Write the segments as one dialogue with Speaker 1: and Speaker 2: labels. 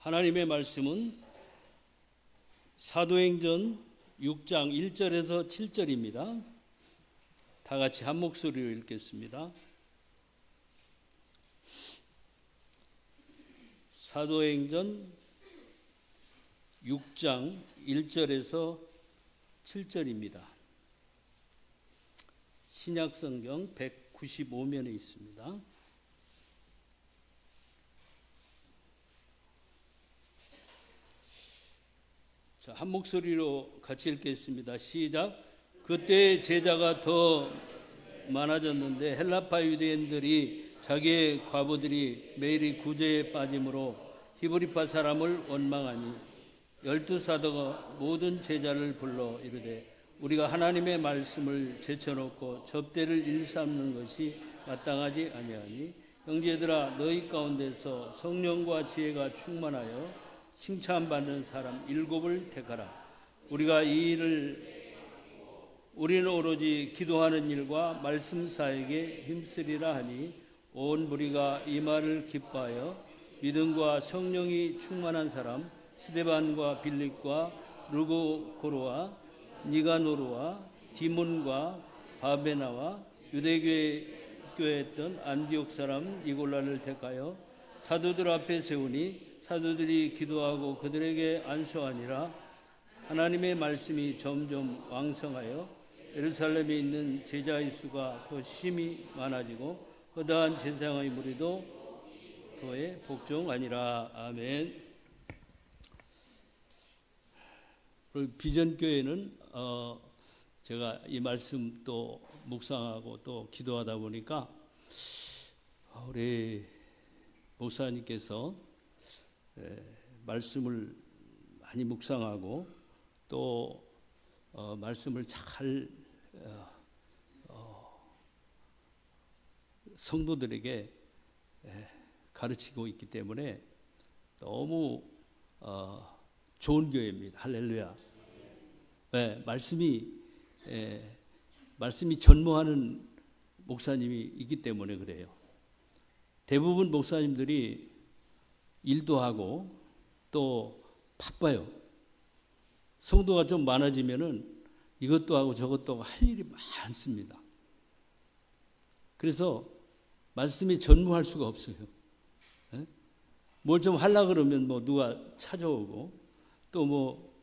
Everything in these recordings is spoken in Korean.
Speaker 1: 하나님의 말씀은 사도행전 6장 1절에서 7절입니다. 다 같이 한 목소리로 읽겠습니다. 사도행전 6장 1절에서 7절입니다. 신약성경 195면에 있습니다. 자, 한 목소리로 같이 읽겠습니다. 시작. 그때 제자가 더 많아졌는데 헬라파 유대인들이 자기의 과부들이 매일이 구제에 빠짐으로 히브리파 사람을 원망하니 12사도가 모든 제자를 불러 이르되 우리가 하나님의 말씀을 제쳐놓고 접대를 일삼는 것이 마땅하지 아니하니 형제들아 너희 가운데서 성령과 지혜가 충만하여 칭찬받는 사람 7을 택하라. 우리는 오로지 기도하는 일과 말씀 사역에 힘쓰리라 하니 온 무리가 이 말을 기뻐하여 믿음과 성령이 충만한 사람 스데반과 빌립과 루고고로와 니가노르와 디몬과 바베나와 유대교에 있던 안디옥 사람 니골라를 택하여 사도들 앞에 세우니 사도들이 기도하고 그들에게 안수하니라. 하나님의 말씀이 점점 왕성하여 예루살렘에 있는 제자의 수가 더 심히 많아지고 허다한 제사장의 무리도 더해 복종하니라. 아멘. 비전교회는 제가 이 말씀 또 묵상하고 또 기도하다 보니까 우리 목사님께서 말씀을 많이 묵상하고 또 말씀을 잘 성도들에게 가르치고 있기 때문에 너무 좋은 교회입니다. 할렐루야. 말씀이 전무하는 목사님이 있기 때문에 그래요. 대부분 목사님들이 일도 하고 또 바빠요. 성도가 좀 많아지면은 이것도 하고 저것도 하고 할 일이 많습니다. 그래서 말씀이 전무할 수가 없어요. 뭘 좀 하려고 그러면 뭐 누가 찾아오고 또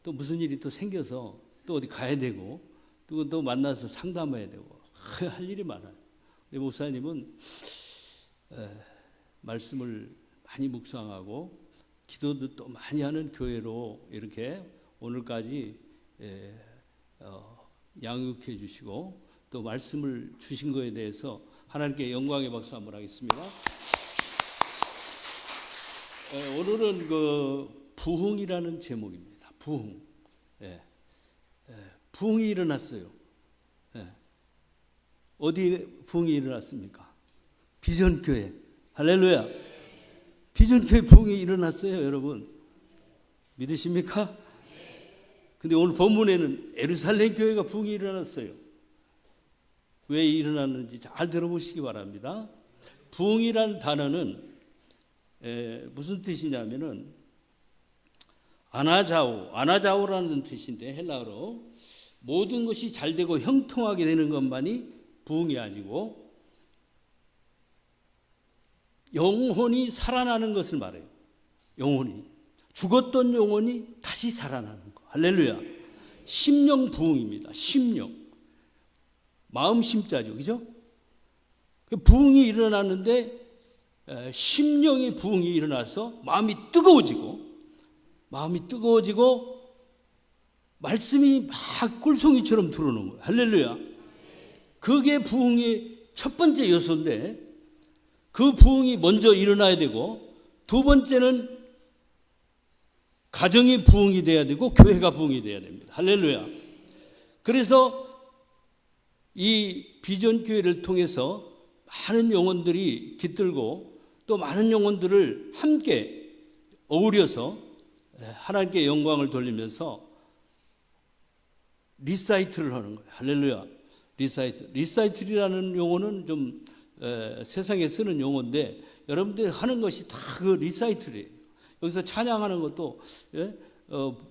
Speaker 1: 또 무슨 일이 또 생겨서 또 어디 가야 되고 또 만나서 상담해야 되고 할 일이 많아요. 근데 목사님은 말씀을 많이 묵상하고 기도도 또 많이 하는 교회로 이렇게 오늘까지 양육해 주시고 또 말씀을 주신 것에 대해서 하나님께 영광의 박수 한번 하겠습니다. 오늘은 그 부흥이라는 제목입니다. 부흥. 부흥이 일어났어요. 어디에 부흥이 일어났습니까? 비전교회. 할렐루야. 비전교회 부흥이 일어났어요, 여러분. 믿으십니까? 근데 오늘 본문에는 예루살렘 교회가 부흥이 일어났어요. 왜 일어났는지 잘 들어보시기 바랍니다. 부흥이라는 단어는 무슨 뜻이냐면은 아나자오라는 뜻인데 헬라어로 모든 것이 잘 되고 형통하게 되는 것만이 부흥이 아니고 영혼이 살아나는 것을 말해요. 영혼이 죽었던 영혼이 다시 살아나는 거. 할렐루야. 심령 부흥입니다. 심령. 마음 심자죠. 그죠? 부흥이 일어났는데 심령의 부흥이 일어나서 마음이 뜨거워지고 말씀이 막 꿀송이처럼 들어오는 거예요. 할렐루야. 그게 부흥의 첫 번째 요소인데 그 부흥이 먼저 일어나야 되고 두 번째는 가정이 부흥이 돼야 되고 교회가 부흥이 돼야 됩니다. 할렐루야. 그래서 이 비전교회를 통해서 많은 영혼들이 깃들고 또 많은 영혼들을 함께 어우려서 하나님께 영광을 돌리면서 리사이트를 하는 거예요. 할렐루야. 리사이틀이라는 용어는 좀 세상에 쓰는 용어인데 여러분들이 하는 것이 다 그 리사이틀이에요. 여기서 찬양하는 것도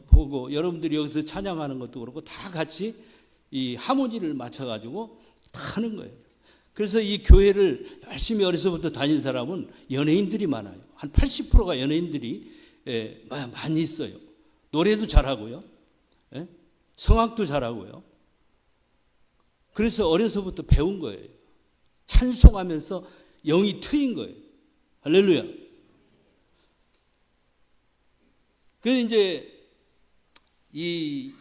Speaker 1: 보고 여러분들이 여기서 찬양하는 것도 그렇고 다 같이 이 하모니를 맞춰가지고 다 하는 거예요. 그래서 이 교회를 열심히 어려서부터 다닌 사람은 연예인들이 많아요. 한 80%가 연예인들이 많이 있어요. 노래도 잘하고요. 성악도 잘하고요. 그래서 어려서부터 배운 거예요. 찬송하면서 영이 트인 거예요. 할렐루야. 그래서 이제 이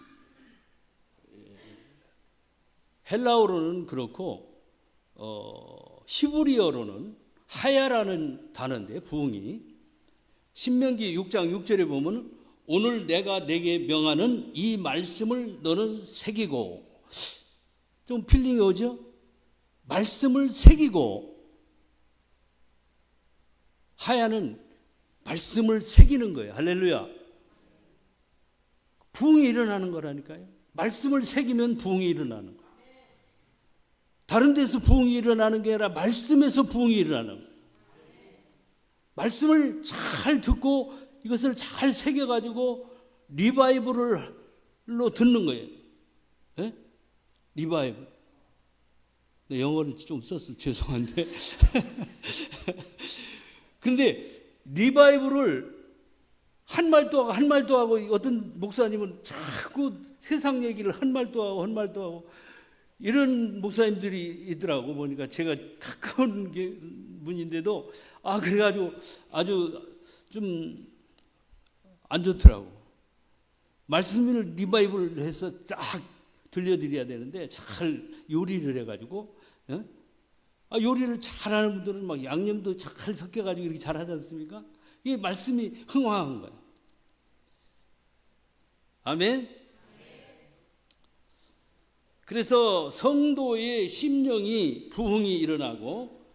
Speaker 1: 헬라어로는 그렇고 히브리어로는 하야라는 단어인데 부흥이 신명기 6장 6절에 보면 오늘 내가 내게 명하는 이 말씀을 너는 새기고 좀 필링이 오죠? 말씀을 새기고 하야는 말씀을 새기는 거예요. 할렐루야. 부흥이 일어나는 거라니까요. 말씀을 새기면 부흥이 일어나는 거예요. 다른 데서 부흥이 일어나는 게 아니라 말씀에서 부흥이 일어나는 거예요. 말씀을 잘 듣고 이것을 잘 새겨가지고 리바이벌로 듣는 거예요. 네? 리바이벌. 영어를 좀 썼어. 죄송한데. 근데 리바이벌을 한 말도 하고 어떤 목사님은 자꾸 세상 얘기를 한 말도 하고 이런 목사님들이 있더라고. 보니까 제가 가까운 분인데도 그래가지고 아주 좀 안 좋더라고. 말씀을 리바이벌 해서 쫙 들려드려야 되는데 잘 요리를 해가지고 요리를 잘하는 분들은 막 양념도 잘 섞여가지고 이렇게 잘하지 않습니까? 이게 말씀이 흥황한 거예요. 아멘. 그래서 성도의 심령이 부흥이 일어나고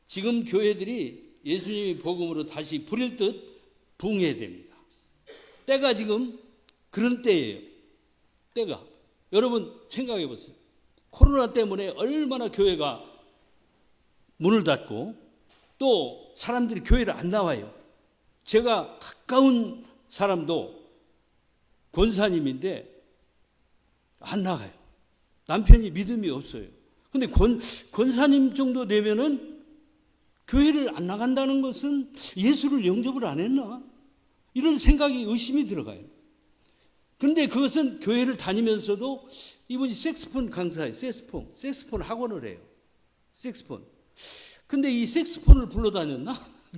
Speaker 1: 지금 교회들이 예수님의 복음으로 다시 부릴 듯 부흥해야 됩니다. 때가 지금 그런 때예요. 때가. 여러분 생각해 보세요. 코로나 때문에 얼마나 교회가 문을 닫고 또 사람들이 교회를 안 나와요. 제가 가까운 사람도 권사님인데 안 나가요. 남편이 믿음이 없어요. 근데 권사님 정도 되면은 교회를 안 나간다는 것은 예수를 영접을 안 했나? 이런 생각이 의심이 들어가요. 그런데 그것은 교회를 다니면서도 이분이 색스폰 강사예요. 색스폰 학원을 해요. 색스폰. 근데 이 색스폰을 불러다녔나?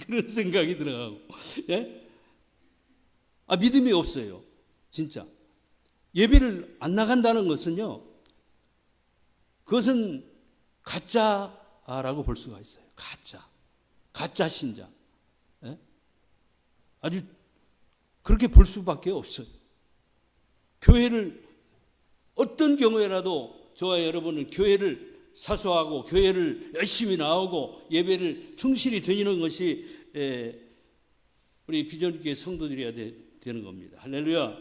Speaker 1: 그런 생각이 들어가고. 예? 믿음이 없어요. 진짜. 예배를 안 나간다는 것은요. 그것은 가짜라고 볼 수가 있어요. 가짜 신자. 예? 아주 그렇게 볼 수밖에 없어요. 교회를 어떤 경우에라도 저와 여러분은 교회를 사수하고 교회를 열심히 나오고 예배를 충실히 드리는 것이 우리 비전교회 성도들이어야 되는 겁니다. 할렐루야.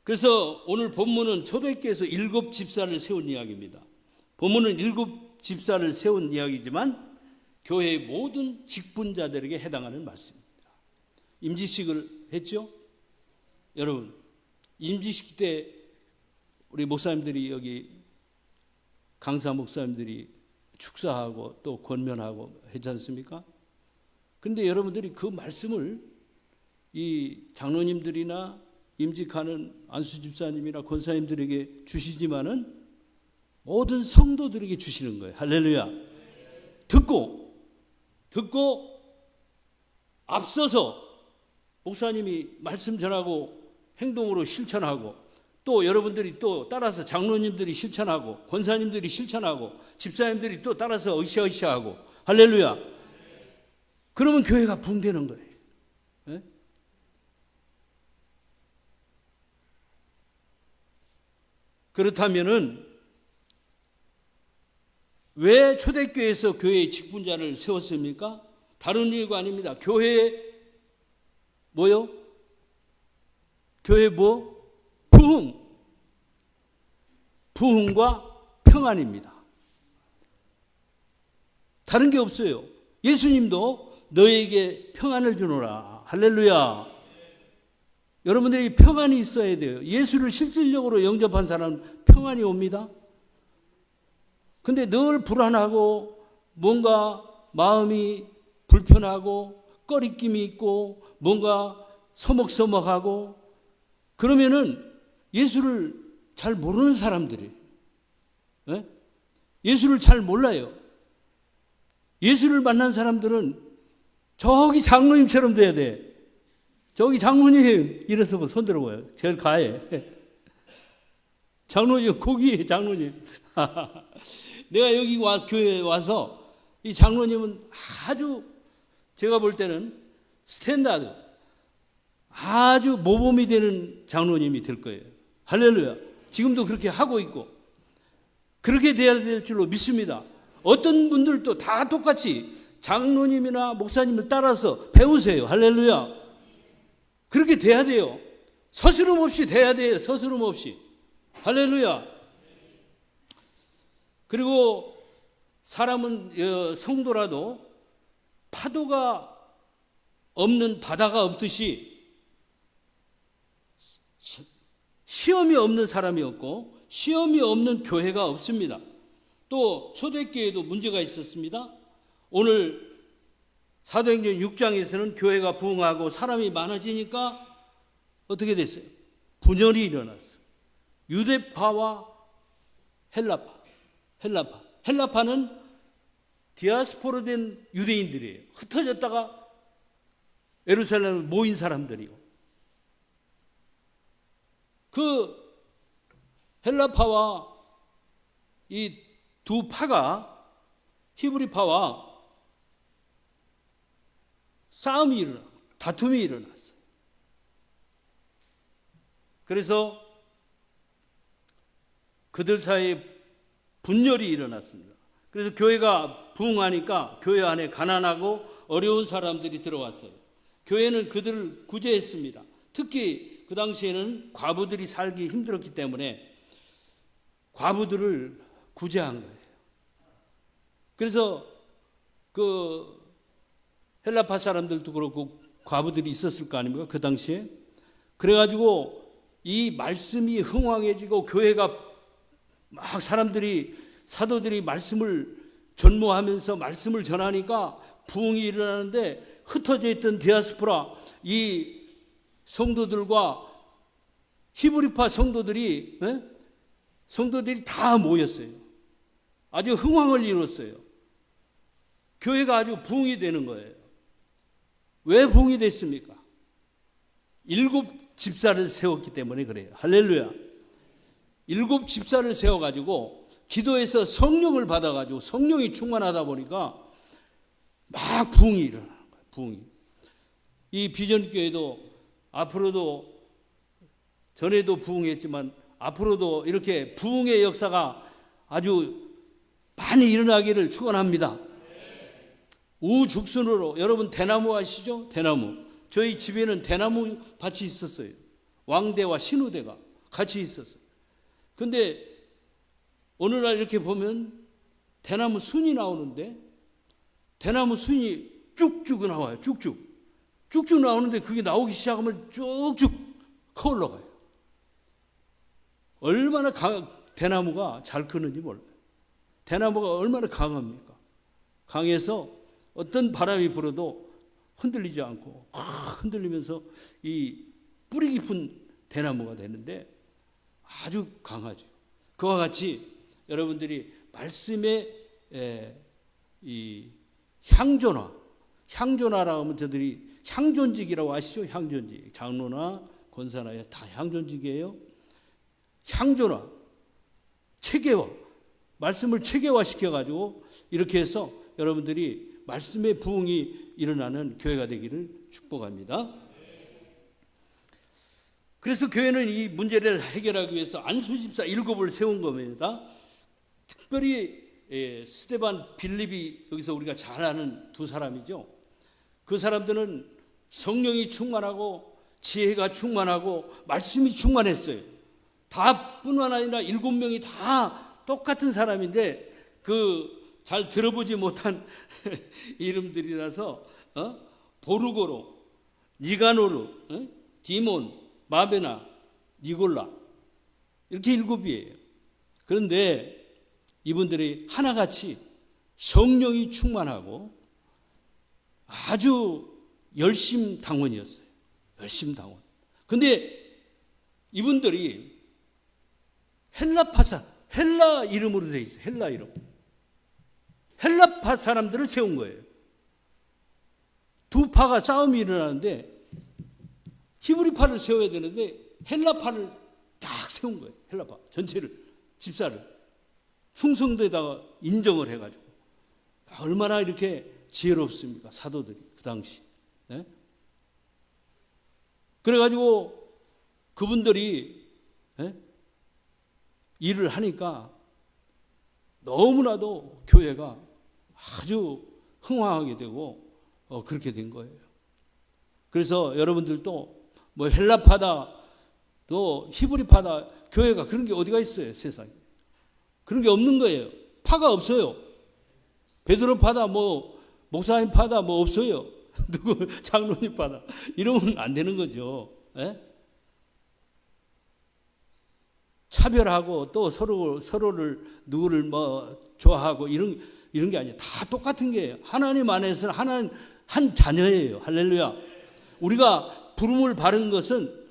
Speaker 1: 그래서 오늘 본문은 초대교회에서 7 집사를 세운 이야기입니다. 본문은 7 집사를 세운 이야기지만 교회의 모든 직분자들에게 해당하는 말씀입니다. 임지식을 했죠? 여러분, 임지식 때 우리 목사님들이 여기 강사 목사님들이 축사하고 또 권면하고 했지 않습니까? 그런데 여러분들이 그 말씀을 이 장로님들이나 임직하는 안수 집사님이나 권사님들에게 주시지만은 모든 성도들에게 주시는 거예요. 할렐루야. 듣고 앞서서 목사님이 말씀 전하고 행동으로 실천하고 또 여러분들이 또 따라서 장로님들이 실천하고 권사님들이 실천하고 집사님들이 또 따라서 으쌰으쌰하고 할렐루야. 그러면 교회가 붕대는 거예요. 네? 그렇다면은 왜 초대교회에서 교회의 직분자를 세웠습니까? 다른 이유가 아닙니다. 교회에 뭐요? 교회 뭐? 부흥과 평안입니다. 다른 게 없어요. 예수님도 너에게 평안을 주노라. 할렐루야. 여러분들이 평안이 있어야 돼요. 예수를 실질적으로 영접한 사람은 평안이 옵니다. 근데 늘 불안하고 뭔가 마음이 불편하고 꺼리낌이 있고 뭔가 서먹서먹하고 그러면은 예수를 잘 모르는 사람들이에요. 네? 예수를 잘 몰라요. 예수를 만난 사람들은 저기 장로님처럼 돼야 돼. 저기 장로님 이래서 손 들어봐요. 제일 가해. 장로님 거기에 장로님. 내가 여기 교회에 와서 이 장로님은 아주 제가 볼 때는 스탠다드 아주 모범이 되는 장로님이 될 거예요. 할렐루야. 지금도 그렇게 하고 있고 그렇게 돼야 될 줄로 믿습니다. 어떤 분들도 다 똑같이 장로님이나 목사님을 따라서 배우세요. 할렐루야. 그렇게 돼야 돼요. 서스름 없이 돼야 돼요. 서스름 없이. 할렐루야. 그리고 사람은 성도라도 파도가 없는 바다가 없듯이 시험이 없는 사람이 없고 시험이 없는 교회가 없습니다. 또 초대교회도 문제가 있었습니다. 오늘 사도행전 6장에서는 교회가 부흥하고 사람이 많아지니까 어떻게 됐어요? 분열이 일어났어요. 유대파와 헬라파는 디아스포라 된 유대인들이에요. 흩어졌다가 예루살렘에 모인 사람들이요. 그 헬라파와 이 두 파가 히브리파와 싸움이 일어나고 다툼이 일어났어요. 그래서 그들 사이에 분열이 일어났습니다. 그래서 교회가 부흥하니까 교회 안에 가난하고 어려운 사람들이 들어왔어요. 교회는 그들을 구제했습니다. 특히 그 당시에는 과부들이 살기 힘들었기 때문에 과부들을 구제한 거예요. 그래서 그 헬라파 사람들도 그렇고 과부들이 있었을 거 아닙니까? 그 당시에. 그래가지고 이 말씀이 흥왕해지고 교회가 막 사도들이 말씀을 전무하면서 말씀을 전하니까 부흥이 일어나는데 흩어져 있던 디아스포라 이 성도들과 히브리파 성도들이 다 모였어요. 아주 흥왕을 이뤘어요. 교회가 아주 부흥이 되는 거예요. 왜 부흥이 됐습니까? 7 집사를 세웠기 때문에 그래요. 할렐루야. 7 집사를 세워가지고 기도해서 성령을 받아가지고 성령이 충만하다 보니까 막 부흥이 일어나는 거예요. 부흥이. 이 비전교회도 앞으로도 전에도 부흥했지만 앞으로도 이렇게 부흥의 역사가 아주 많이 일어나기를 축원합니다. 우죽순으로 여러분 대나무 아시죠? 대나무. 저희 집에는 대나무 밭이 있었어요. 왕대와 신우대가 같이 있었어요. 근데 어느 날 이렇게 보면 대나무 순이 나오는데 대나무 순이 쭉쭉 나와요. 쭉쭉 나오는데 그게 나오기 시작하면 쭉쭉 커 올라가요. 얼마나 대나무가 잘 크는지 몰라요. 대나무가 얼마나 강합니까? 강해서 어떤 바람이 불어도 흔들리지 않고 흔들리면서 이 뿌리 깊은 대나무가 되는데 아주 강하죠. 그와 같이 여러분들이 말씀의 이 향존화라고 하면 저들이 향존직이라고 아시죠? 향존직. 장로나 권사나 다 향존직이에요. 향존화, 체계화, 말씀을 체계화시켜가지고 이렇게 해서 여러분들이 말씀의 부흥이 일어나는 교회가 되기를 축복합니다. 그래서 교회는 이 문제를 해결하기 위해서 안수집사 7을 세운 겁니다. 특별히 스데반, 빌립이 여기서 우리가 잘 아는 두 사람이죠. 그 사람들은 성령이 충만하고 지혜가 충만하고 말씀이 충만했어요. 다뿐만 아니라 7명이 다 똑같은 사람인데 그 잘 들어보지 못한 이름들이라서 보르고로, 니가노르, 디몬, 마베나, 니골라 이렇게 7이에요. 그런데 이분들이 하나같이 성령이 충만하고 아주 열심 당원이었어요. 열심 당원. 근데 이분들이 헬라 이름으로 되어 있어요. 헬라 이름. 헬라파 사람들을 세운 거예요. 두 파가 싸움이 일어나는데 히브리파를 세워야 되는데 헬라파를 딱 세운 거예요. 헬라파 전체를, 집사를 충성도에다가 인정을 해가지고. 얼마나 이렇게 지혜롭습니까, 사도들이 그 당시. 네? 그래가지고 그분들이 일을 하니까 너무나도 교회가 아주 흥황하게 되고 그렇게 된 거예요. 그래서 여러분들도 뭐 헬라파다 또 히브리파다 교회가 그런 게 어디가 있어요, 세상에. 그런 게 없는 거예요. 파가 없어요. 베드로파다 뭐 목사님파다 뭐 없어요. 누구 장로님파다 이러면 안 되는 거죠. 에? 차별하고 또 서로를 누구를 뭐 좋아하고 이런 게 아니에요. 다 똑같은 게예요. 하나님 안에서는 하나님 한 자녀예요. 할렐루야. 우리가 부름을 받은 것은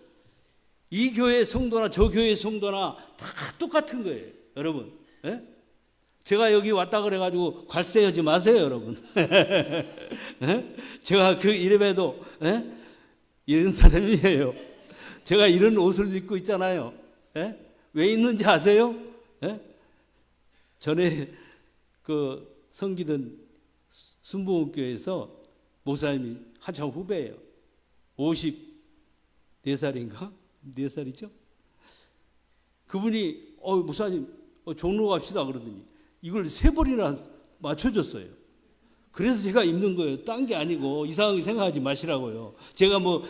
Speaker 1: 이 교회 성도나 저 교회 성도나 다 똑같은 거예요. 여러분. 에? 제가 여기 왔다 그래가지고 괄세하지 마세요, 여러분. 제가 그 이름에도 이런 사람이에요. 제가 이런 옷을 입고 있잖아요. 왜 있는지 아세요? 전에 그 섬기던 순복음교회에서 목사님이 한참 후배예요. 54살인가? 4살이죠? 그분이 목사님 종로 갑시다 그러더니 이걸 3벌이나 맞춰줬어요. 그래서 제가 입는 거예요. 딴 게 아니고 이상하게 생각하지 마시라고요. 제가 뭐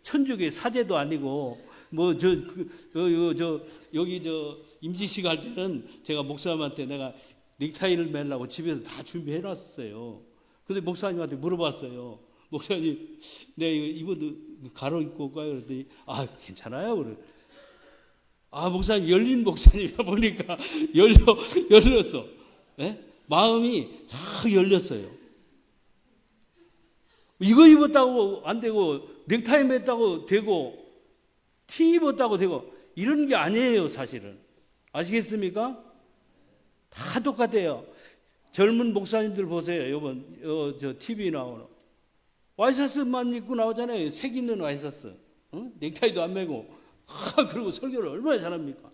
Speaker 1: 천주교 사제도 아니고 뭐 여기 임지식 할 때는 제가 목사님한테 내가 넥타이를 매려고 집에서 다 준비해 놨어요. 근데 목사님한테 물어봤어요. 목사님, 내 이거 가로 입고 올까요? 그랬더니 괜찮아요. 그래. 목사님 열린 목사님이다 보니까 열렸어. 마음이 다 열렸어요. 이거 입었다고 안 되고 넥타이 맸다고 되고 티 입었다고 되고 이런 게 아니에요, 사실은. 아시겠습니까? 다 똑같아요. 젊은 목사님들 보세요. 이번 저 TV 나오는 와이셔츠만 입고 나오잖아요. 색 있는 와이셔츠. 넥타이도 안 매고. 그리고 설교를 얼마나 잘합니까?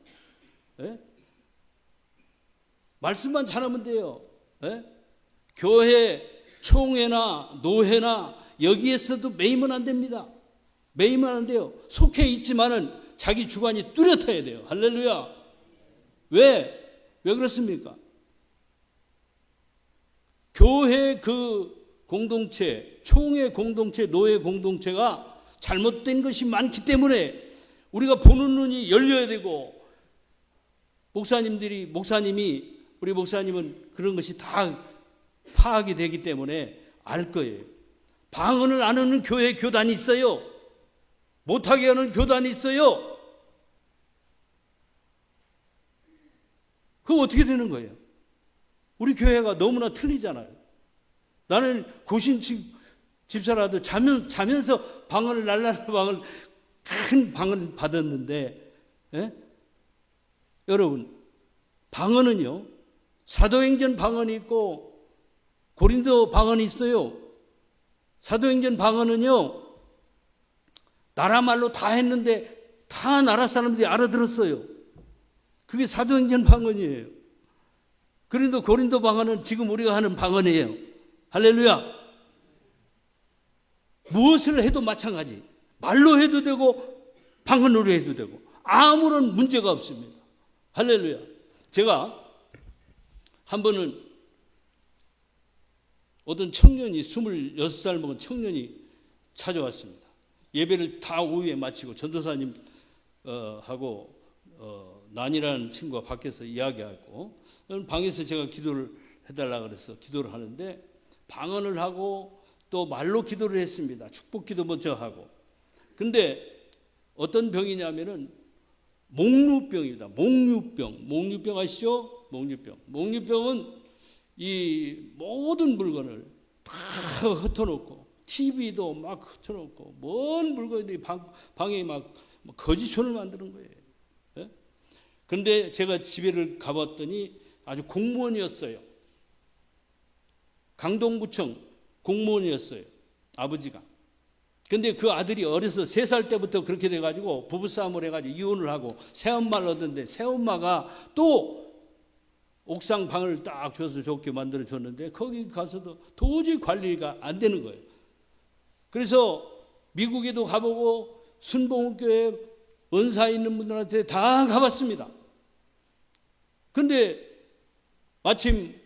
Speaker 1: 말씀만 잘하면 돼요. 교회 총회나 노회나 여기에서도 매이면 안 됩니다. 매이면 안 돼요. 속해 있지만은 자기 주관이 뚜렷해야 돼요. 할렐루야. 왜 그렇습니까? 교회 그 공동체, 총회 공동체, 노회 공동체가 잘못된 것이 많기 때문에 우리가 보는 눈이 열려야 되고 우리 목사님은 그런 것이 다 파악이 되기 때문에 알 거예요. 방언을 안 하는 교회 교단이 있어요. 못하게 하는 교단이 있어요. 그거 어떻게 되는 거예요? 우리 교회가 너무나 틀리잖아요. 나는 고신 집사라도 자면서 방언을 날라는 방언을 큰 방언을 받았는데 여러분 방언은요 사도행전 방언이 있고 고린도 방언이 있어요. 사도행전 방언은요 나라 말로 다 했는데 다 나라 사람들이 알아들었어요. 그게 사도행전 방언이에요. 그런데 고린도 방언은 지금 우리가 하는 방언이에요. 할렐루야. 무엇을 해도 마찬가지. 말로 해도 되고 방언으로 해도 되고 아무런 문제가 없습니다. 할렐루야. 제가 한 번은 어떤 청년이 26살 먹은 청년이 찾아왔습니다. 예배를 다 오후에 마치고 전도사님 하고 난이라는 친구가 밖에서 이야기하고 방에서 제가 기도를 해달라 그래서 기도를 하는데 방언을 하고 또 말로 기도를 했습니다. 축복 기도 먼저 하고. 근데 어떤 병이냐면은 목류병입니다. 목류병 아시죠? 목류병은 이 모든 물건을 다 흩어놓고 TV도 막 흩어놓고 먼 물건들이 방에 막 거지촌을 만드는 거예요. 예? 그런데 제가 집에를 가봤더니 아주 공무원이었어요. 강동구청 공무원이었어요. 아버지가. 근데 그 아들이 어려서 3살 때부터 그렇게 돼가지고 부부싸움을 해가지고 이혼을 하고 새엄마를 얻었는데 새엄마가 또 옥상 방을 딱 줘서 좋게 만들어줬는데 거기 가서도 도저히 관리가 안 되는 거예요. 그래서 미국에도 가보고 순복음교회 은사 있는 분들한테 다 가봤습니다. 근데 마침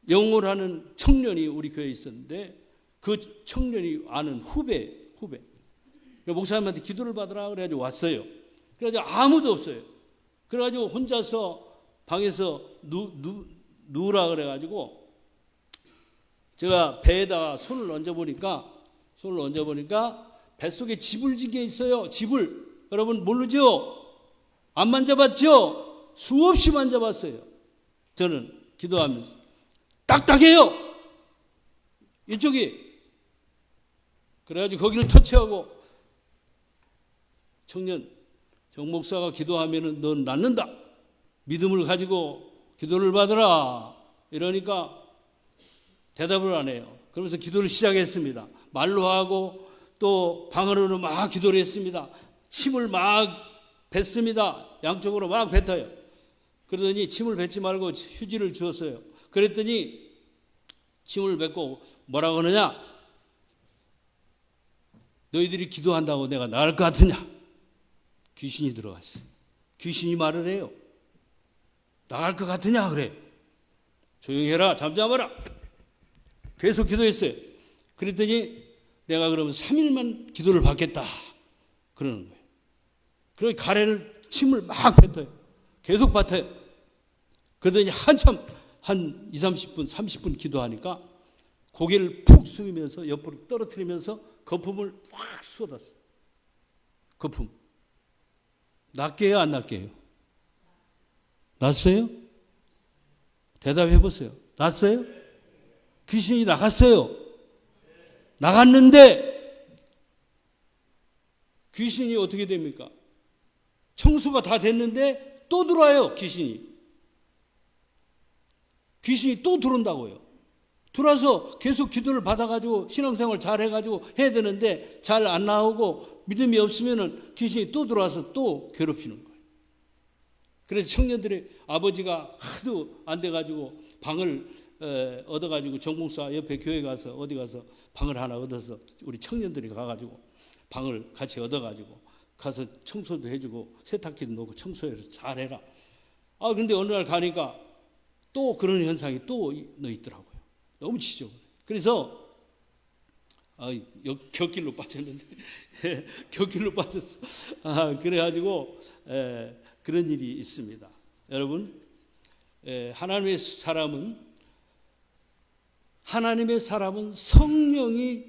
Speaker 1: 영어를 하는 청년이 우리 교회에 있었는데 그 청년이 아는 후배 목사님한테 기도를 받으라 그래가지고 왔어요. 그래가지고 아무도 없어요. 그래가지고 혼자서 방에서 누우라 그래가지고 제가 배에다가 손을 얹어보니까 뱃속에 집을 진 게 있어요. 집을 여러분 모르죠? 안 만져봤죠? 수없이 만져봤어요. 저는 기도하면서 딱딱해요. 이쪽이. 그래가지고 거기를 터치하고 청년 정 목사가 기도하면은 넌 낫는다. 믿음을 가지고 기도를 받으라. 이러니까 대답을 안 해요. 그러면서 기도를 시작했습니다. 말로 하고 또 방언으로 막 기도를 했습니다. 침을 막 뱉습니다. 양쪽으로 막 뱉어요. 그러더니 침을 뱉지 말고 휴지를 주었어요. 그랬더니 침을 뱉고 뭐라고 하느냐? 너희들이 기도한다고 내가 나을 것 같으냐? 귀신이 들어갔어요. 귀신이 말을 해요. 나갈 것 같으냐? 그래. 조용히 해라. 잠잠하라. 계속 기도했어요. 그랬더니 내가 그러면 3일만 기도를 받겠다. 그러는 거예요. 그러니 가래를 침을 막 뱉어요. 계속 뱉어요. 그러더니 한참 한 20, 30분 기도하니까 고개를 푹 숙이면서 옆으로 떨어뜨리면서 거품을 확 쏟았어요. 거품. 낫게요? 안 낫게요? 낫어요? 대답해 보세요. 낫어요? 귀신이 나갔어요. 나갔는데 귀신이 어떻게 됩니까? 청소가 다 됐는데 또 들어와요. 귀신이 또 들어온다고요. 들어와서 계속 기도를 받아가지고 신앙생활 잘 해가지고 해야 되는데 잘 안 나오고 믿음이 없으면은 귀신이 또 들어와서 또 괴롭히는 거예요. 그래서 청년들의 아버지가 하도 안 돼가지고 방을 얻어가지고 정목사 옆에 교회 가서 어디 가서 방을 하나 얻어서 우리 청년들이 가가지고 방을 같이 얻어가지고 가서 청소도 해주고 세탁기도 놓고 청소해서 잘해라. 근데 어느 날 가니까 또 그런 현상이 또 있더라고요. 너무 지죠. 그래서 곁길로 빠졌는데 곁길로 빠졌어. 그래가지고 그런 일이 있습니다. 여러분, 하나님의 사람은 성령이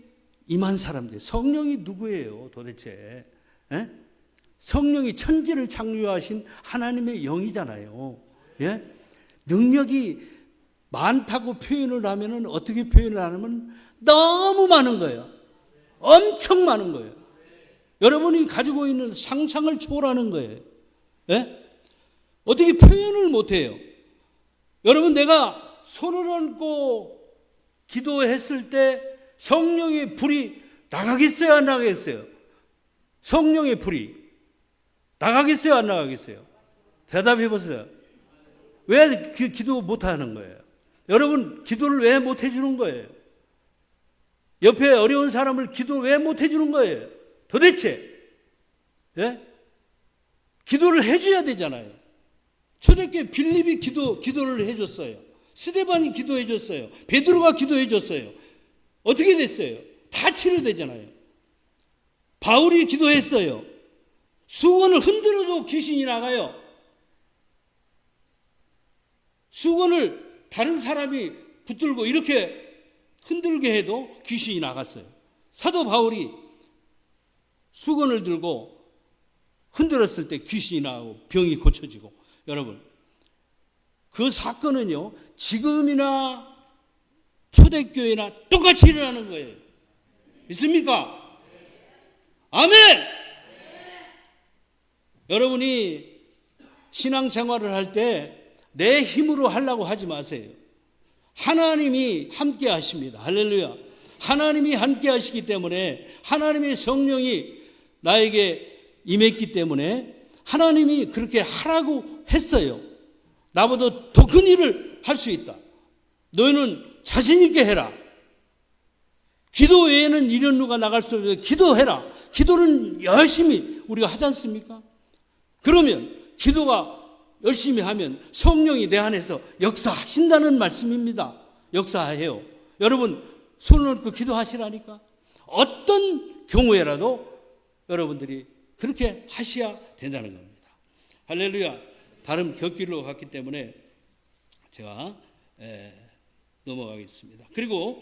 Speaker 1: 임한 사람들. 성령이 누구예요, 도대체? 성령이 천지를 창조하신 하나님의 영이잖아요. 예? 능력이 많다고 표현을 하면은 어떻게 표현을 하냐면 너무 많은 거예요. 엄청 많은 거예요. 여러분이 가지고 있는 상상을 초월하는 거예요. 예? 어떻게 표현을 못해요. 여러분, 내가 손을 얹고 기도했을 때 성령의 불이 나가겠어요, 안 나가겠어요? 성령의 불이 나가겠어요, 안 나가겠어요? 대답해 보세요. 왜 기도 못하는 거예요? 여러분, 기도를 왜 못해 주는 거예요? 옆에 어려운 사람을 기도 왜 못해 주는 거예요? 도대체. 예? 기도를 해줘야 되잖아요. 초대교회 빌립이 기도를 해줬어요. 스데반이 기도해줬어요. 베드로가 기도해줬어요. 어떻게 됐어요? 다 치료되잖아요. 바울이 기도했어요. 수건을 흔들어도 귀신이 나가요. 수건을 다른 사람이 붙들고 이렇게 흔들게 해도 귀신이 나갔어요. 사도 바울이 수건을 들고 흔들었을 때 귀신이 나오고 병이 고쳐지고, 여러분 그 사건은요 지금이나 초대교회나 똑같이 일어나는 거예요. 믿습니까? 아멘! 여러분이 신앙생활을 할 때 내 힘으로 하려고 하지 마세요. 하나님이 함께 하십니다. 할렐루야. 하나님이 함께 하시기 때문에, 하나님의 성령이 나에게 임했기 때문에 하나님이 그렇게 하라고 했어요. 나보다 더 큰 일을 할 수 있다. 너희는 자신 있게 해라. 기도 외에는 이런 누가 나갈 수 없어요. 기도해라. 기도는 열심히 우리가 하지 않습니까? 그러면 기도가 열심히 하면 성령이 내 안에서 역사하신다는 말씀입니다. 역사해요. 여러분 손을 얹고 기도하시라니까. 어떤 경우에라도 여러분들이 그렇게 하셔야 된다는 겁니다. 할렐루야. 다른 곁길로 갔기 때문에 제가 넘어가겠습니다. 그리고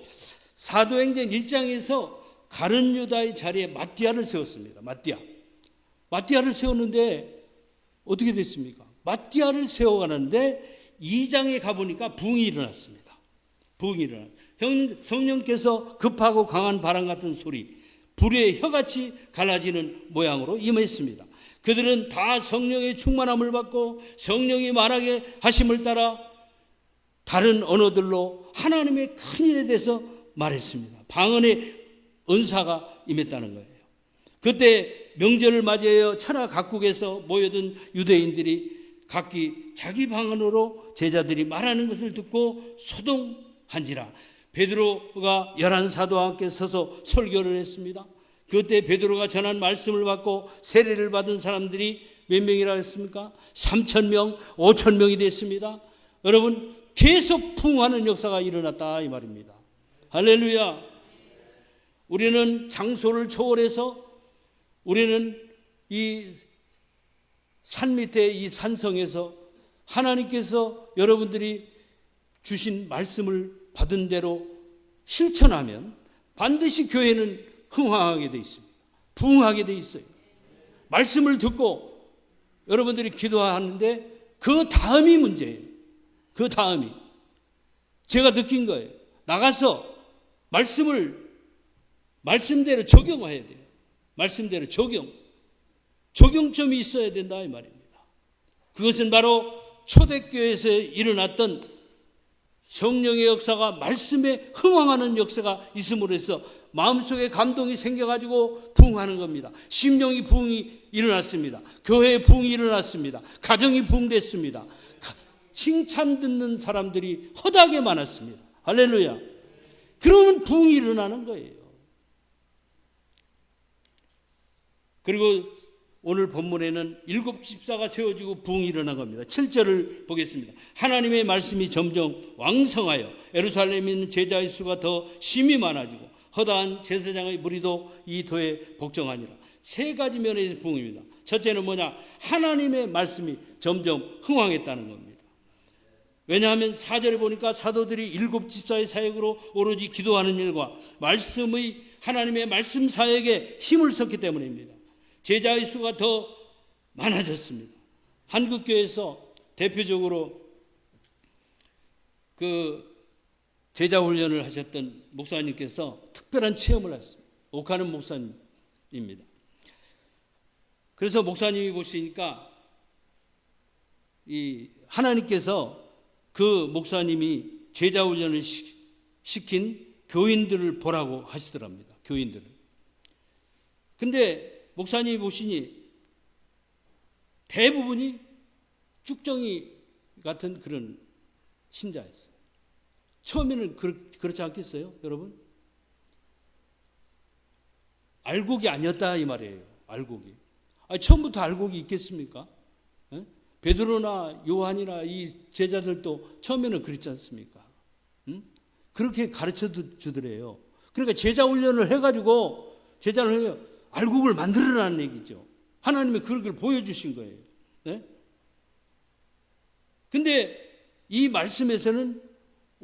Speaker 1: 사도행전 1장에서 가룟 유다의 자리에 마띠아를 세웠습니다. 마띠아를 세웠는데 어떻게 됐습니까? 마띠아를 세워가는데 2장에 가보니까 부흥이 일어났습니다. 성령께서 급하고 강한 바람 같은 소리, 불의 혀같이 갈라지는 모양으로 임했습니다. 그들은 다 성령의 충만함을 받고 성령이 말하게 하심을 따라 다른 언어들로 하나님의 큰 일에 대해서 말했습니다. 방언의 은사가 임했다는 거예요. 그때 명절을 맞이하여 천하 각국에서 모여든 유대인들이 각기 자기 방언으로 제자들이 말하는 것을 듣고 소동한지라 베드로가 11사도와 함께 서서 설교를 했습니다. 그때 베드로가 전한 말씀을 받고 세례를 받은 사람들이 몇 명이라 했습니까? 3,000명, 5,000명이 됐습니다. 여러분 계속 부흥하는 역사가 일어났다 이 말입니다. 할렐루야. 우리는 장소를 초월해서 우리는 이 산 밑에 이 산성에서 하나님께서 여러분들이 주신 말씀을 받은 대로 실천하면 반드시 교회는 흥황하게 돼 있습니다. 부흥하게 돼 있어요. 말씀을 듣고 여러분들이 기도하는데 그 다음이 문제예요. 그 다음이 제가 느낀 거예요. 나가서 말씀대로 적용해야 돼요. 말씀대로 적용점이 있어야 된다 이 말입니다. 그것은 바로 초대교회에서 일어났던 성령의 역사가 말씀에 흥황하는 역사가 있음으로 해서 마음속에 감동이 생겨가지고 부흥하는 겁니다. 심령이 부흥이 일어났습니다. 교회에 부흥이 일어났습니다. 가정이 부흥됐습니다. 칭찬 듣는 사람들이 허다하게 많았습니다. 할렐루야. 그러면 부흥이 일어나는 거예요. 그리고 오늘 본문에는 7 집사가 세워지고 부흥이 일어난 겁니다. 7절을 보겠습니다. 하나님의 말씀이 점점 왕성하여 예루살렘에 있는 제자의 수가 더 심히 많아지고 허다한 제사장의 무리도 이 도에 복종하니라. 3가지 면에서 부흥입니다. 첫째는 뭐냐? 하나님의 말씀이 점점 흥황했다는 겁니다. 왜냐하면 4절에 보니까 사도들이 7 집사의 사역으로 오로지 기도하는 일과 하나님의 말씀 사역에 힘을 썼기 때문입니다. 제자의 수가 더 많아졌습니다. 한국교회에서 대표적으로 그 제자 훈련을 하셨던 목사님께서 특별한 체험을 했습니다. 오카는 목사님입니다. 그래서 목사님이 보시니까 이 하나님께서 그 목사님이 제자 훈련을 시킨 교인들을 보라고 하시더랍니다. 교인들을. 근데 목사님이 보시니 대부분이 쭉정이 같은 그런 신자였어요. 처음에는 그렇지 않겠어요, 여러분? 알곡이 아니었다 이 말이에요. 알곡이. 처음부터 알곡이 있겠습니까? 베드로나 요한이나 이 제자들도 처음에는 그랬지 않습니까? 그렇게 가르쳐 주더래요. 그러니까 제자 훈련을 해가지고 알곡을 만들어라는 얘기죠. 하나님이 그걸 보여주신 거예요. 네? 근데 이 말씀에서는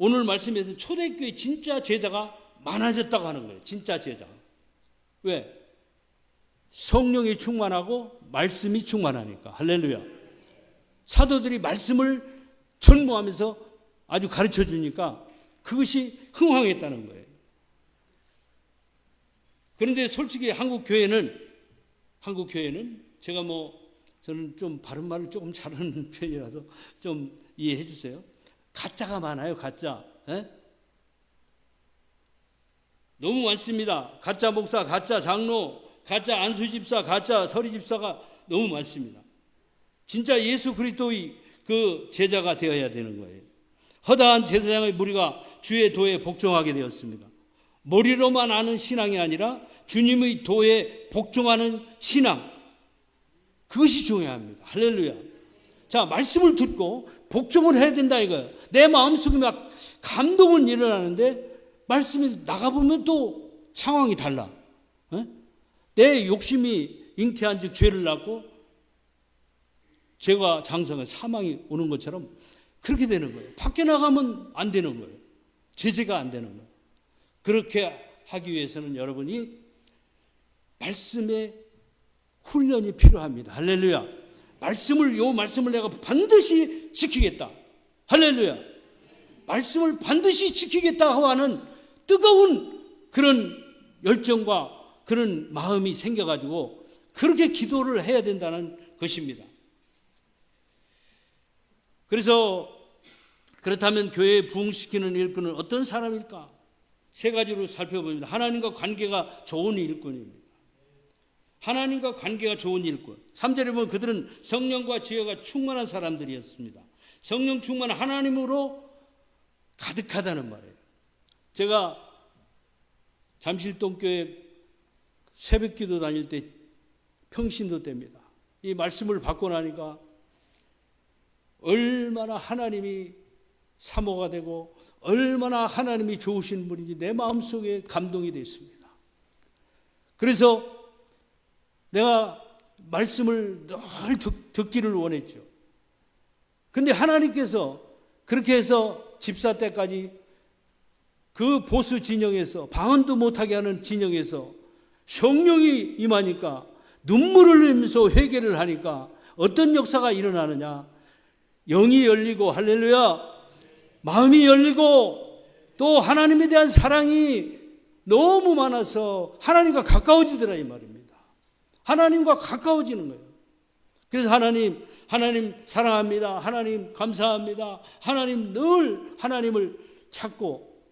Speaker 1: 오늘 말씀에서 초대교회 진짜 제자가 많아졌다고 하는 거예요. 진짜 제자. 왜? 성령이 충만하고 말씀이 충만하니까. 할렐루야. 사도들이 말씀을 전무하면서 아주 가르쳐 주니까 그것이 흥황했다는 거예요. 그런데 솔직히 한국 교회는 제가 저는 좀 바른 말을 조금 잘하는 편이라서 좀 이해해 주세요. 가짜가 많아요, 가짜. 에? 너무 많습니다. 가짜 목사, 가짜 장로, 가짜 안수집사, 가짜 서리집사가 너무 많습니다. 진짜 예수 그리스도의 그 제자가 되어야 되는 거예요. 허다한 제사장의 무리가 주의 도에 복종하게 되었습니다. 머리로만 아는 신앙이 아니라 주님의 도에 복종하는 신앙, 그것이 중요합니다. 할렐루야. 자, 말씀을 듣고 복종을 해야 된다 이거예요. 내 마음속에 막 감동은 일어나는데 말씀이 나가보면 또 상황이 달라. 내 욕심이 잉태한 즉 죄를 낳고 죄가 장성한 사망이 오는 것처럼 그렇게 되는 거예요. 밖에 나가면 안 되는 거예요. 제재가 안 되는 거예요. 그렇게 하기 위해서는 여러분이 말씀의 훈련이 필요합니다. 할렐루야. 말씀을 내가 반드시 지키겠다. 할렐루야. 말씀을 반드시 지키겠다 하는 뜨거운 그런 열정과 그런 마음이 생겨가지고 그렇게 기도를 해야 된다는 것입니다. 그래서 그렇다면 교회에 부흥시키는 일꾼은 어떤 사람일까? 세 가지로 살펴봅니다. 하나님과 관계가 좋은 일꾼입니다. 하나님과 관계가 좋은 일꾼. 3절에 보면 그들은 성령과 지혜가 충만한 사람들이었습니다. 성령 충만 하나님으로 가득하다는 말이에요. 제가 잠실동교회 새벽기도 다닐 때 평신도 때입니다. 이 말씀을 받고 나니까 얼마나 하나님이 사모가 되고 얼마나 하나님이 좋으신 분인지 내 마음속에 감동이 됐습니다. 그래서 내가 말씀을 늘 듣기를 원했죠. 그런데 하나님께서 그렇게 해서 집사 때까지 그 보수 진영에서 방언도 못하게 하는 진영에서 성령이 임하니까 눈물을 흘리면서 회개를 하니까 어떤 역사가 일어나느냐. 영이 열리고 할렐루야. 마음이 열리고 또 하나님에 대한 사랑이 너무 많아서 하나님과 가까워지더라 이 말입니다. 하나님과 가까워지는 거예요. 그래서 하나님 사랑합니다. 하나님 감사합니다. 하나님 늘 하나님을 찾고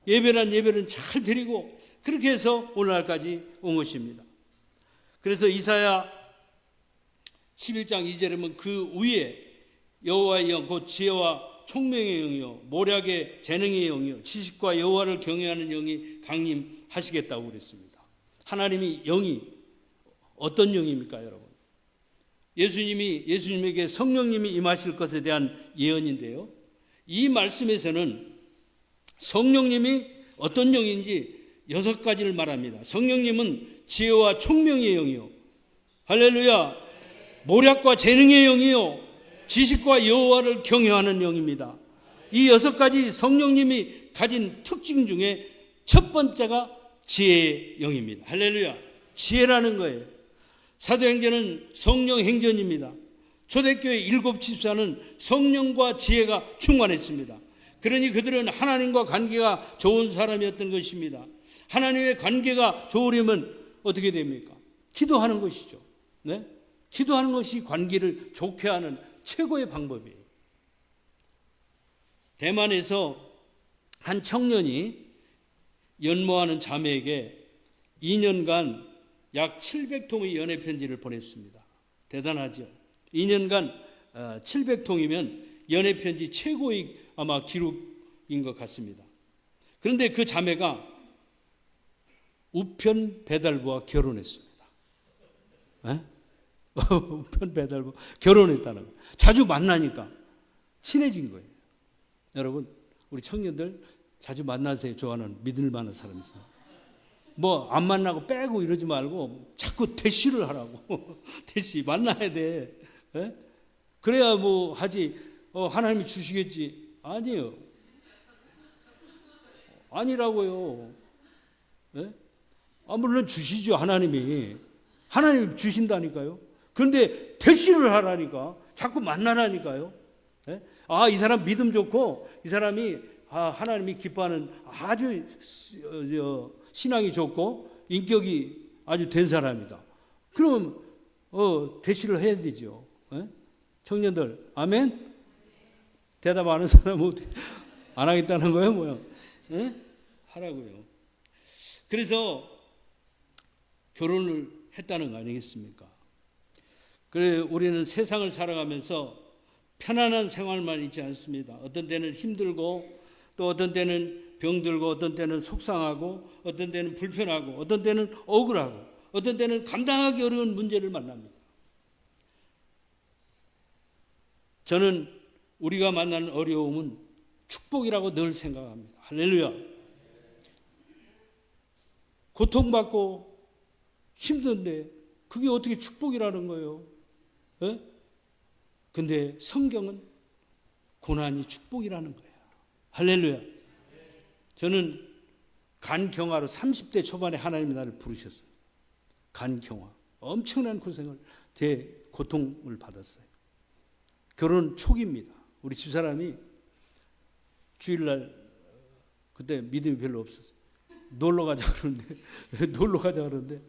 Speaker 1: 예배는 잘 드리고 그렇게 해서 오늘날까지 온 것입니다. 그래서 이사야 11장 2절에 보면 그 위에 여호와의 영 곧 지혜와 총명의 영이요 모략의 재능의 영이요 지식과 여호와를 경외하는 영이 강림하시겠다고 그랬습니다. 하나님이 영이 어떤 영입니까, 여러분? 예수님에게 성령님이 임하실 것에 대한 예언인데요. 이 말씀에서는 성령님이 어떤 영인지 6가지를 말합니다. 성령님은 지혜와 총명의 영이요. 할렐루야. 모략과 재능의 영이요. 지식과 여호와를 경외하는 영입니다. 이 6가지 성령님이 가진 특징 중에 첫 번째가 지혜의 영입니다. 할렐루야. 지혜라는 거예요. 사도행전은 성령 행전입니다. 초대교회 7 집사는 성령과 지혜가 충만했습니다. 그러니 그들은 하나님과 관계가 좋은 사람이었던 것입니다. 하나님의 관계가 좋으려면 어떻게 됩니까? 기도하는 것이죠. 네? 기도하는 것이 관계를 좋게 하는 최고의 방법이에요. 대만에서 한 청년이 연모하는 자매에게 2년간 약 700통의 연애 편지를 보냈습니다. 대단하죠. 2년간 700통이면 연애 편지 최고의 아마 기록인 것 같습니다. 그런데 그 자매가 우편 배달부와 결혼했습니다. 우편 배달부 결혼했다는 거예요. 자주 만나니까 친해진 거예요. 여러분, 우리 청년들 자주 만나세요. 좋아하는 믿을 만한 사람 있어요. 뭐 안 만나고 빼고 이러지 말고 자꾸 대시를 하라고. 대시 만나야 돼. 에? 그래야 뭐 하지. 하나님이 주시겠지. 아니에요. 아니라고요. 예? 물론 주시죠, 하나님이. 하나님이 주신다니까요. 그런데 대시를 하라니까. 자꾸 만나라니까요. 예? 이 사람 믿음 좋고, 이 사람이 하나님이 기뻐하는 아주 신앙이 좋고, 인격이 아주 된 사람이다. 그럼 대시를 해야 되죠. 예? 청년들, 아멘? 대답 안 하는 사람은 어떻게 안 하겠다는 거예요, 뭐야? 예? 하라고요. 그래서 결혼을 했다는 거 아니겠습니까? 그래, 우리는 세상을 살아가면서 편안한 생활만 있지 않습니다. 어떤 때는 힘들고, 또 어떤 때는 병들고, 어떤 때는 속상하고, 어떤 때는 불편하고, 어떤 때는 억울하고, 어떤 때는 감당하기 어려운 문제를 만납니다. 저는 우리가 만나는 어려움은 축복이라고 늘 생각합니다. 할렐루야. 고통받고 힘든데 그게 어떻게 축복이라는 거예요? 예? 근데 성경은 고난이 축복이라는 거예요. 할렐루야. 저는 간경화로 30대 초반에 하나님이 나를 부르셨어요. 간경화. 엄청난 고생을, 고통을 받았어요. 결혼 초기입니다. 우리 집사람이 주일날 그때 믿음이 별로 없었어요. 놀러 가자 그러는데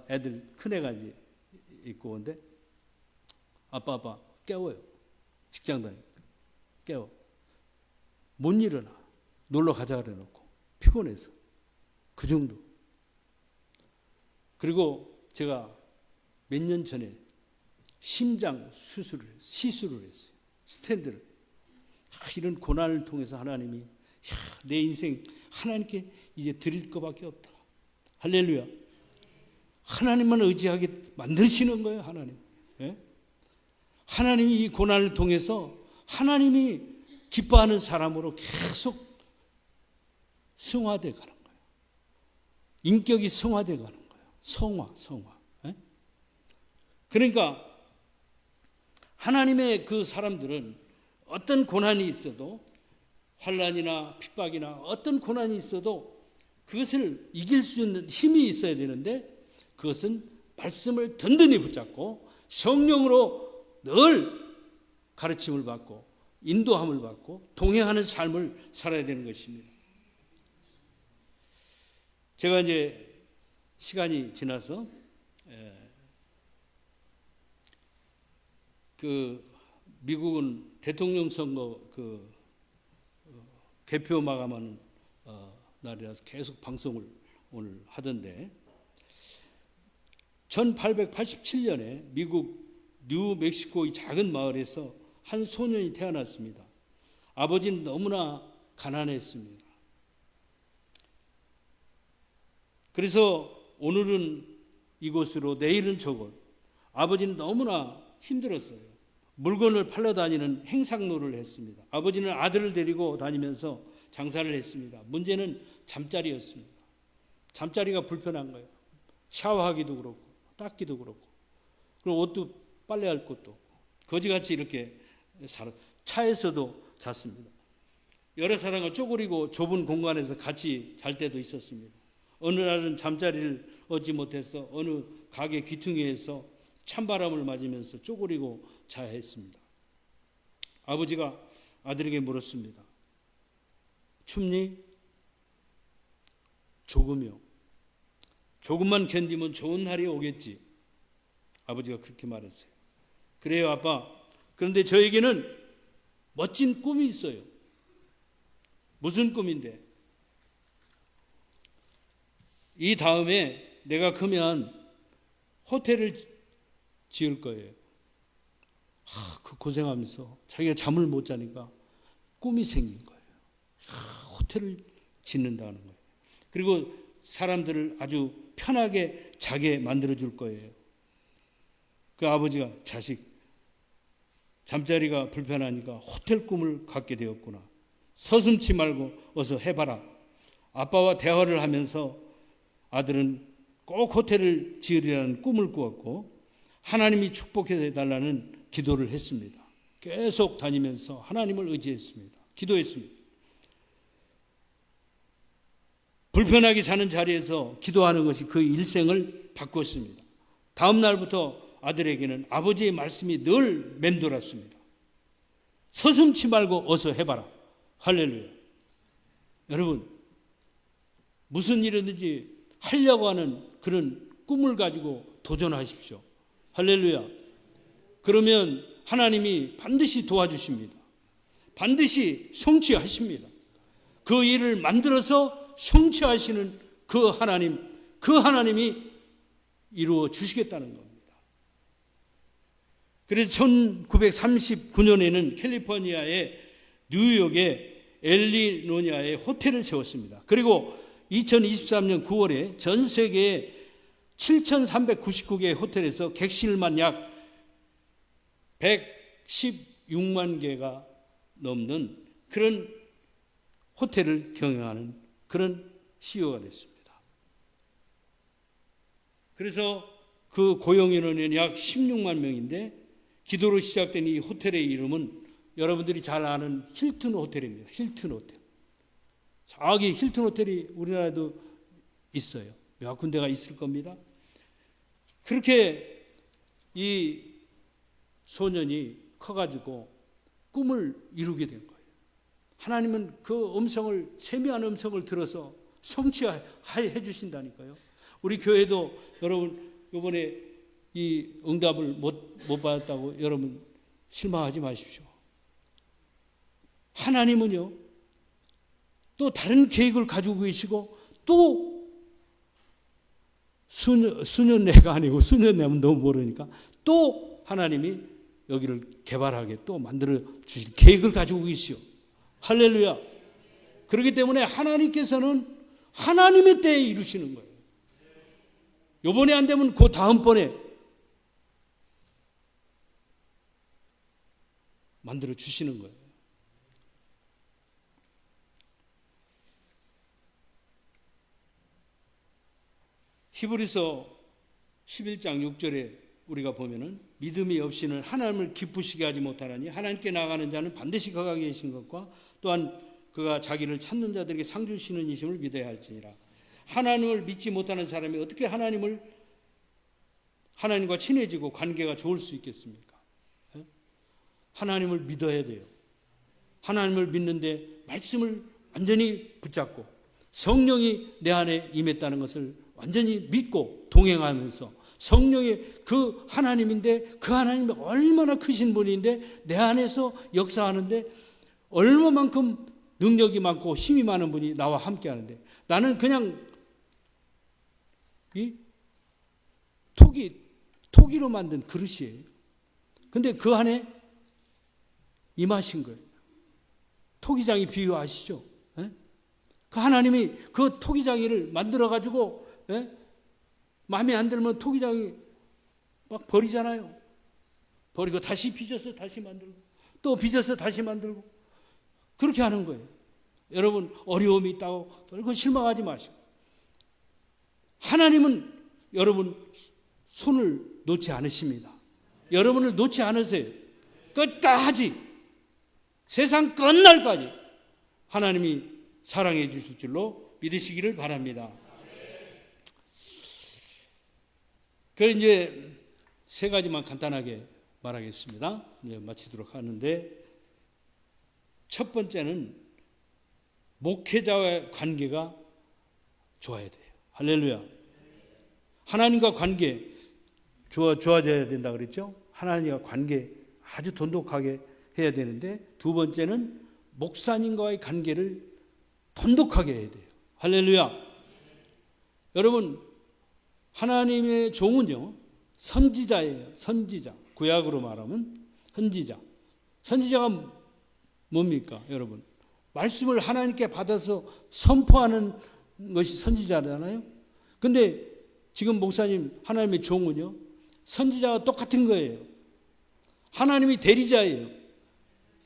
Speaker 1: 애들 큰애가 이제 있고 온데 아빠 깨워요. 직장 다니고 깨워. 못 일어나. 놀러 가자 그래놓고 피곤해서 그 정도. 그리고 제가 몇 년 전에 심장 시술을 했어요. 스탠드를. 이런 고난을 통해서 하나님이 내 인생 하나님께 이제 드릴 것밖에 없다. 할렐루야. 하나님만 의지하게 만드시는 거예요, 하나님. 예? 하나님이 이 고난을 통해서 하나님이 기뻐하는 사람으로 계속 성화되어 가는 거예요. 인격이 성화되어 가는 거예요. 성화. 예? 그러니까 하나님의 그 사람들은 어떤 고난이 있어도, 환난이나 핍박이나 어떤 고난이 있어도 그것을 이길 수 있는 힘이 있어야 되는데, 그것은 말씀을 든든히 붙잡고 성령으로 늘 가르침을 받고 인도함을 받고 동행하는 삶을 살아야 되는 것입니다. 제가 이제 시간이 지나서 미국은 대통령 선거 개표 마감하는 날이라서 계속 방송을 오늘 하던데, 1887년에 미국 뉴멕시코의 작은 마을에서 한 소년이 태어났습니다. 아버지는 너무나 가난했습니다. 그래서 오늘은 이곳으로, 내일은 저곳. 아버지는 너무나 힘들었어요. 물건을 팔러 다니는 행상로를 했습니다. 아버지는 아들을 데리고 다니면서 장사를 했습니다. 문제는 잠자리였습니다. 잠자리가 불편한 거예요. 샤워하기도 그렇고 닦기도 그렇고, 그리고 옷도 빨래할 것도 없고 거지같이 이렇게 차에서도 잤습니다. 여러 사람과 쪼그리고 좁은 공간에서 같이 잘 때도 있었습니다. 어느 날은 잠자리를 얻지 못해서 어느 가게 귀퉁이에서 찬바람을 맞으면서 쪼그리고 자야 했습니다. 아버지가 아들에게 물었습니다. 춥니? 조금이요. 조금만 견디면 좋은 날이 오겠지. 아버지가 그렇게 말했어요. 그래요, 아빠. 그런데 저에게는 멋진 꿈이 있어요. 무슨 꿈인데? 이 다음에 내가 크면 호텔을 지을 거예요. 그 고생하면서 자기가 잠을 못 자니까 꿈이 생긴 거예요. 호텔을 짓는다는 거예요. 그리고 사람들을 아주 편하게 자게 만들어줄 거예요. 그 아버지가, 자식, 잠자리가 불편하니까 호텔 꿈을 갖게 되었구나. 서슴지 말고 어서 해봐라. 아빠와 대화를 하면서 아들은 꼭 호텔을 지으리라는 꿈을 꾸었고 하나님이 축복해 달라는 기도를 했습니다. 계속 다니면서 하나님을 의지했습니다. 기도했습니다. 불편하게 사는 자리에서 기도하는 것이 그 일생을 바꿨습니다. 다음 날부터 아들에게는 아버지의 말씀이 늘 맴돌았습니다. 서슴지 말고 어서 해봐라. 할렐루야. 여러분, 무슨 일이든지 하려고 하는 그런 꿈을 가지고 도전하십시오. 할렐루야. 그러면 하나님이 반드시 도와주십니다. 반드시 성취하십니다. 그 일을 만들어서 성취하시는 그 하나님이 이루어 주시겠다는 겁니다. 그래서 1939년에는 캘리포니아의 뉴욕의 엘리노니아에 호텔을 세웠습니다. 그리고 2023년 9월에 전 세계 7,399개의 호텔에서 객실만 약 116만 개가 넘는 그런 호텔을 경영하는 그런 CEO가 됐습니다. 그래서 그 고용인원은 약 16만 명인데 기도로 시작된 이 호텔의 이름은 여러분들이 잘 아는 힐튼 호텔입니다. 힐튼 호텔. 저기 힐튼 호텔이 우리나라에도 있어요. 몇 군데가 있을 겁니다. 그렇게 이 소년이 커가지고 꿈을 이루게 된 거예요. 하나님은 그 음성을, 세미한 음성을 들어서 성취해 주신다니까요. 우리 교회도 여러분 이번에 이 응답을 못 받았다고 여러분 실망하지 마십시오. 하나님은요, 또 다른 계획을 가지고 계시고, 또 수년 내가 아니고 수년 내면 너무 모르니까 또 하나님이 여기를 개발하게 또 만들어 주실 계획을 가지고 계시오. 할렐루야. 그렇기 때문에 하나님께서는 하나님의 때에 이루시는 거예요. 요번에 안 되면 그 다음번에 만들어 주시는 거예요. 히브리서 11장 6절에 우리가 보면은 믿음이 없이는 하나님을 기쁘시게 하지 못하나니 하나님께 나아가는 자는 반드시 그가 계신 것과 또한 그가 자기를 찾는 자들에게 상 주시는 이심을 믿어야 할지니라. 하나님을 믿지 못하는 사람이 어떻게 하나님과 친해지고 관계가 좋을 수 있겠습니까? 하나님을 믿어야 돼요. 하나님을 믿는데 말씀을 완전히 붙잡고 성령이 내 안에 임했다는 것을 완전히 믿고 동행하면서 성령의 그 하나님인데 그 하나님이 얼마나 크신 분인데 내 안에서 역사하는데 얼마만큼 능력이 많고 힘이 많은 분이 나와 함께 하는데 나는 그냥 이 토기로 만든 그릇이에요. 근데 그 안에 임하신 거예요. 토기장이 비유 아시죠? 그 하나님이 그 토기장이를 만들어가지고 마음에 안 들면 토기장이 막 버리잖아요. 버리고 다시 빚어서 다시 만들고 또 빚어서 다시 만들고 그렇게 하는 거예요. 여러분 어려움이 있다고 그걸 실망하지 마시고 하나님은 여러분 손을 놓지 않으십니다. 여러분을 놓지 않으세요. 끝까지 세상 끝날까지 하나님이 사랑해 주실 줄로 믿으시기를 바랍니다. 그래서 이제 세 가지만 간단하게 말하겠습니다. 이제 마치도록 하는데 첫 번째는 목회자와의 관계가 좋아야 돼요. 할렐루야. 하나님과 관계 좋아져야 된다 그랬죠? 하나님과 관계 아주 돈독하게 해야 되는데 두 번째는 목사님과의 관계를 돈독하게 해야 돼요. 할렐루야. 여러분 하나님의 종은요 선지자예요. 선지자. 구약으로 말하면 선지자. 선지자가 뭡니까 여러분? 말씀을 하나님께 받아서 선포하는 것이 선지자잖아요. 근데 지금 목사님 하나님의 종은요 선지자와 똑같은 거예요. 하나님이 대리자예요.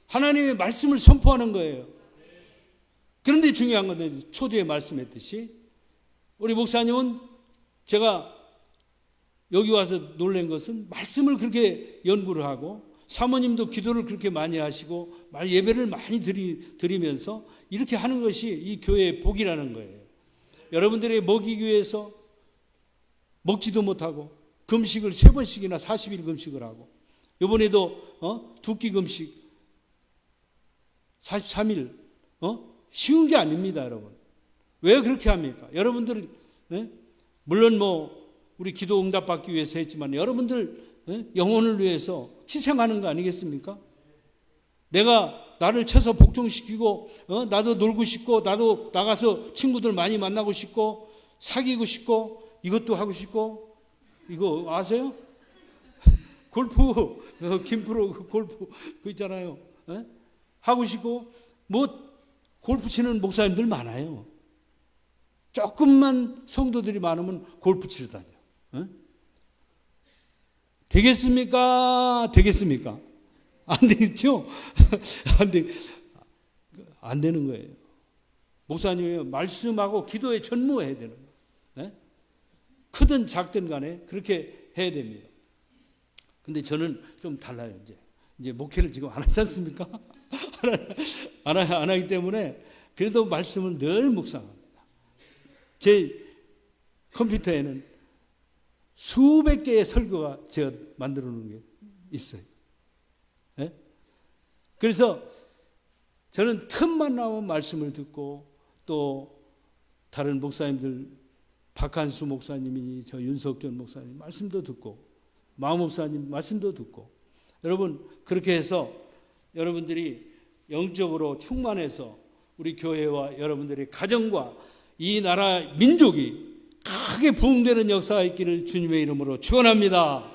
Speaker 1: 하나님의 말씀을 선포하는 거예요. 그런데 중요한 건데 초두에 말씀했듯이 우리 목사님은 제가 여기 와서 놀란 것은 말씀을 그렇게 연구를 하고 사모님도 기도를 그렇게 많이 하시고 예배를 많이 드리면서 이렇게 하는 것이 이 교회의 복이라는 거예요. 여러분들이 먹이기 위해서 먹지도 못하고 금식을 3번씩이나 40일 금식을 하고 이번에도 두 끼 금식 43일 쉬운 게 아닙니다, 여러분. 왜 그렇게 합니까? 여러분들 물론 뭐 우리 기도 응답 받기 위해서 했지만 여러분들 영혼을 위해서 희생하는 거 아니겠습니까? 내가 나를 쳐서 복종시키고 나도 놀고 싶고 나도 나가서 친구들 많이 만나고 싶고 사귀고 싶고 이것도 하고 싶고 이거 아세요? 골프 김프로 골프 그 있잖아요. 하고 싶고 뭐 골프 치는 목사님들 많아요. 조금만 성도들이 많으면 골프 치러 다녀. 되겠습니까? 되겠습니까? 안 되겠죠? 안 되는 거예요. 목사님이 말씀하고 기도에 전무해야 되는 거예요. 크든 작든 간에 그렇게 해야 됩니다. 근데 저는 좀 달라요, 이제 목회를 지금 안 하지 않습니까? 안 하기 때문에 그래도 말씀은 늘 묵상합니다. 제 컴퓨터에는 수백 개의 설교가 제가 만들어 놓은 게 있어요. 그래서 저는 틈만 나오면 말씀을 듣고 또 다른 목사님들 박한수 목사님이 저 윤석전 목사님 말씀도 듣고 마음 목사님 말씀도 듣고 여러분 그렇게 해서 여러분들이 영적으로 충만해서 우리 교회와 여러분들의 가정과 이 나라 민족이 크게 부흥되는 역사가 있기를 주님의 이름으로 축원합니다.